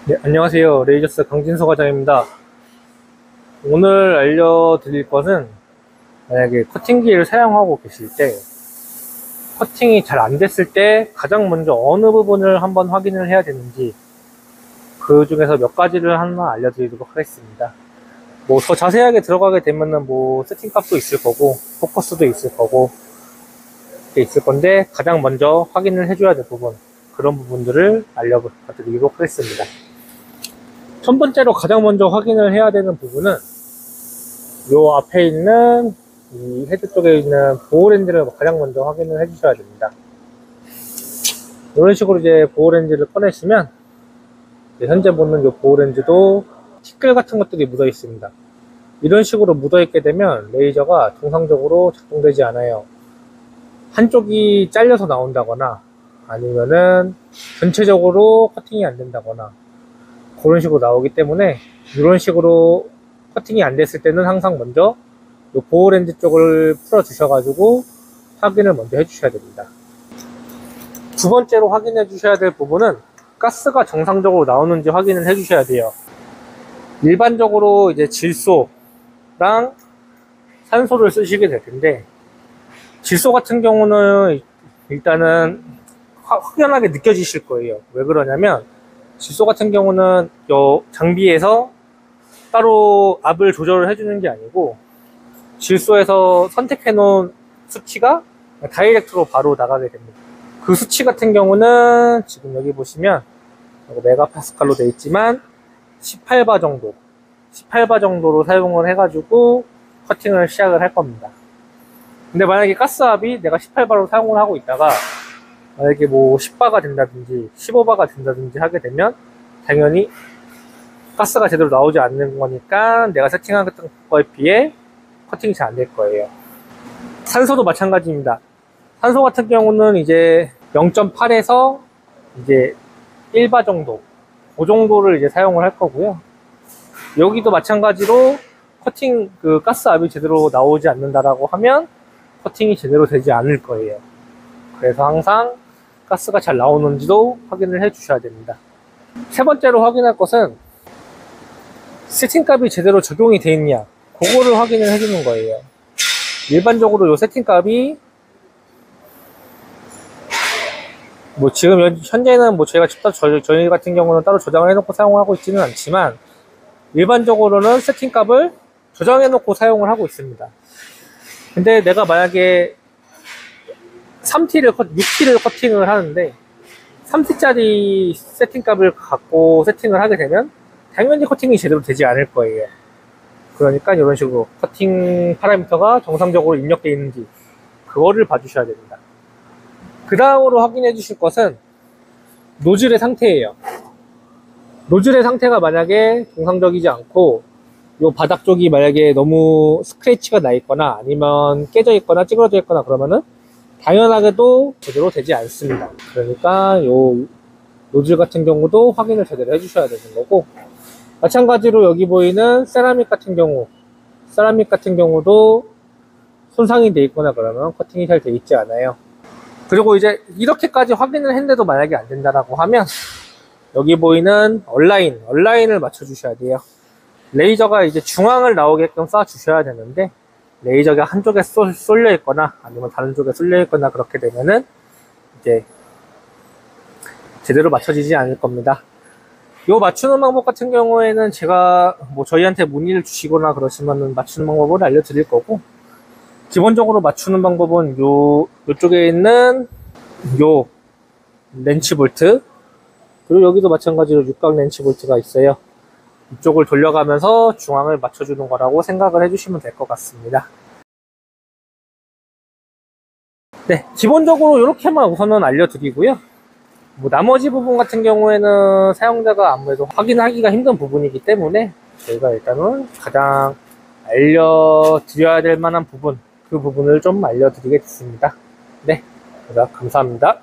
네, 안녕하세요. 레이저스 강진서 과장입니다. 오늘 알려드릴 것은 만약에 커팅기를 사용하고 계실 때 커팅이 잘 안 됐을 때 가장 먼저 어느 부분을 한번 확인을 해야 되는지 그 중에서 몇 가지를 하나 알려드리도록 하겠습니다. 뭐 더 자세하게 들어가게 되면은 뭐 세팅값도 있을 거고 포커스도 있을 거고 이렇게 있을 건데 가장 먼저 확인을 해줘야 될 부분, 그런 부분들을 알려드리도록 하겠습니다. 첫 번째로 가장 먼저 확인을 해야 되는 부분은 요 앞에 있는 이 헤드 쪽에 있는 보호렌즈를 가장 먼저 확인을 해 주셔야 됩니다. 이런 식으로 이제 보호렌즈를 꺼내시면 현재 보는 요 보호렌즈도 티끌 같은 것들이 묻어 있습니다. 이런 식으로 묻어 있게 되면 레이저가 정상적으로 작동되지 않아요. 한쪽이 잘려서 나온다거나 아니면은 전체적으로 커팅이 안 된다거나 그런 식으로 나오기 때문에 이런 식으로 커팅이 안 됐을 때는 항상 먼저 이 보호렌즈 쪽을 풀어 주셔가지고 확인을 먼저 해주셔야 됩니다. 두 번째로 확인해 주셔야 될 부분은 가스가 정상적으로 나오는지 확인을 해 주셔야 돼요. 일반적으로 이제 질소랑 산소를 쓰시게 될 텐데, 질소 같은 경우는 일단은 확연하게 느껴지실 거예요. 왜 그러냐면 질소 같은 경우는 요 장비에서 따로 압을 조절을 해주는 게 아니고 질소에서 선택해 놓은 수치가 다이렉트로 바로 나가게 됩니다. 그 수치 같은 경우는 지금 여기 보시면 메가파스칼로 되어 있지만 18바 정도로 사용을 해가지고 커팅을 시작을 할 겁니다. 근데 만약에 가스압이 내가 18바로 사용을 하고 있다가 만약에 뭐 10바가 된다든지 15바가 된다든지 하게 되면 당연히 가스가 제대로 나오지 않는 거니까 내가 세팅한 거에 비해 커팅이 잘 안 될 거예요. 산소도 마찬가지입니다. 산소 같은 경우는 이제 0.8에서 이제 1바 정도, 그 정도를 이제 사용을 할 거고요. 여기도 마찬가지로 커팅 그 가스압이 제대로 나오지 않는다라고 하면 커팅이 제대로 되지 않을 거예요. 그래서 항상 가스가 잘 나오는지도 확인을 해 주셔야 됩니다. 세 번째로 확인할 것은 세팅값이 제대로 적용이 되어 있냐, 그거를 확인을 해 주는 거예요. 일반적으로 이 세팅값이 뭐 지금 현재는 뭐 저희가 저희 같은 경우는 따로 저장을 해놓고 사용을 하고 있지는 않지만 일반적으로는 세팅값을 저장해놓고 사용을 하고 있습니다. 근데 내가 만약에 6T를 커팅을 하는데 3T짜리 세팅값을 갖고 세팅을 하게 되면 당연히 커팅이 제대로 되지 않을 거예요. 그러니까 이런 식으로 커팅 파라미터가 정상적으로 입력되어 있는지 그거를 봐주셔야 됩니다. 그 다음으로 확인해 주실 것은 노즐의 상태예요. 노즐의 상태가 만약에 정상적이지 않고 요 바닥 쪽이 만약에 너무 스크래치가 나 있거나 아니면 깨져 있거나 찌그러져 있거나 그러면은 당연하게도 제대로 되지 않습니다. 그러니까 요 노즐 같은 경우도 확인을 제대로 해주셔야 되는 거고, 마찬가지로 여기 보이는 세라믹 같은 경우도 손상이 돼 있거나 그러면 커팅이 잘 돼 있지 않아요. 그리고 이제 이렇게까지 확인을 했는데도 만약에 안 된다라고 하면 여기 보이는 얼라인을 맞춰 주셔야 돼요. 레이저가 이제 중앙을 나오게끔 쏴 주셔야 되는데 레이저가 한쪽에 쏠려 있거나 아니면 다른 쪽에 쏠려 있거나 그렇게 되면은 이제 제대로 맞춰지지 않을 겁니다. 요 맞추는 방법 같은 경우에는 제가 뭐 저희한테 문의를 주시거나 그러시면은 맞추는 방법을 알려드릴 거고, 기본적으로 맞추는 방법은 요쪽에 있는 요 렌치 볼트, 그리고 여기도 마찬가지로 육각 렌치 볼트가 있어요. 이쪽을 돌려가면서 중앙을 맞춰주는 거라고 생각을 해주시면 될 것 같습니다. 네, 기본적으로 이렇게만 우선은 알려드리고요. 뭐 나머지 부분 같은 경우에는 사용자가 아무래도 확인하기가 힘든 부분이기 때문에 저희가 일단은 가장 알려드려야 될 만한 부분, 그 부분을 좀 알려드리겠습니다. 네, 감사합니다.